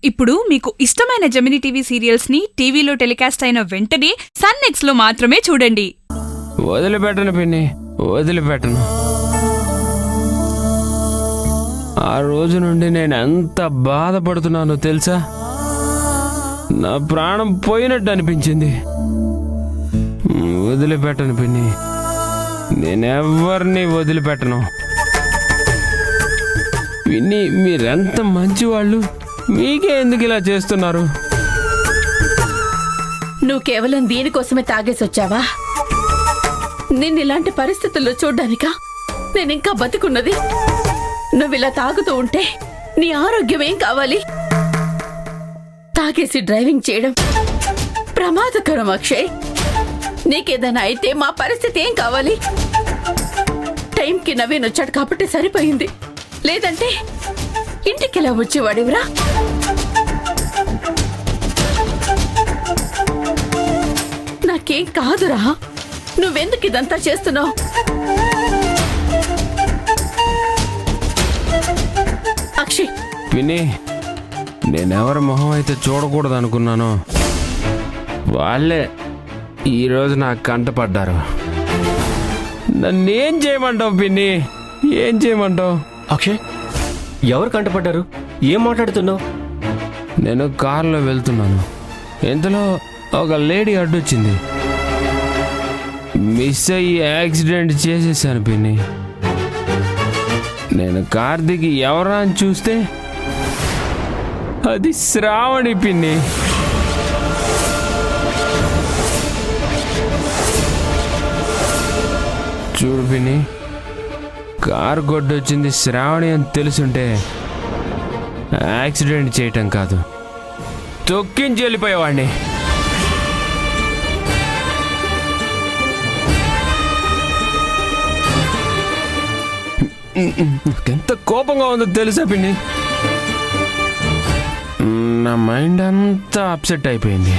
ఇప్పుడు మీకు ఇష్టమైన జెమినీ టీవీ సీరియల్స్ ని టీవీలో టెలికాస్ట్ అయిన వెంటనే సన్ నెక్స్ట్ లో మాత్రమే చూడండి. వదిలిపెట్టను పిన్ని, వదిలిపెట్టను. ఆ రోజు నుండి నేను ఎంత బాధపడుతున్నానో తెలుసా? నా ప్రాణం పోయినట్టు అనిపించింది. వదిలిపెట్టను పిన్ని, నేనెవ్వరిని వదిలిపెట్టను. పిన్ని, మీరెంత మంచివాళ్ళు, మీకే ఎందుకు ఇలా చేస్తున్నారు? నువ్వు కేవలం దీనికోసమే తాగేసొచ్చావా? నిన్నిలాంటి పరిస్థితుల్లో చూడ్డానికా నేనింకా బతికున్నది? నువ్విలా తాగుతూ ఉంటే నీ ఆరోగ్యం ఏం కావాలి? తాగేసి డ్రైవింగ్ చేయడం ప్రమాదకరం అక్షయ్. నీకేదైనా అయితే మా పరిస్థితి ఏం కావాలి? టైంకి నవీన్ వచ్చాడు కాబట్టి సరిపోయింది, లేదంటే ఇంటికెలా వచ్చేవాడివిరా? నాకేం కాదురా, నువ్వెందుకు ఇదంతా చేస్తున్నావు? అక్షయ్ పిన్ని, నేనెవరి మొహం అయితే చూడకూడదు అనుకున్నానో వాళ్ళే ఈరోజు నాకు కంటపడ్డారు. నన్నేం చేయమంటావు పిన్ని, ఏం చేయమంటావు? అక్షయ్, ఎవరు కంటపడ్డారు? ఏం మాట్లాడుతున్నావు? నేను కారులో వెళ్తున్నాను, ఇంతలో ఒక లేడీ అడ్డొచ్చింది. మిస్ అయ్యి యాక్సిడెంట్ చేసేసాను పిన్ని. నేను కార్ దిగి ఎవరా అని చూస్తే అది శ్రావణి పిన్ని. చూడు పిన్ని, కారు గొడ్డొచ్చింది శ్రావణి అని తెలుసుంటే యాక్సిడెంట్ చేయటం కాదు, తొక్కించి వెళ్ళిపోయేవాడిని. ఎంత కోపంగా ఉందో తెలుసా పిన్ని? నా మైండ్ అంతా అప్సెట్ అయిపోయింది.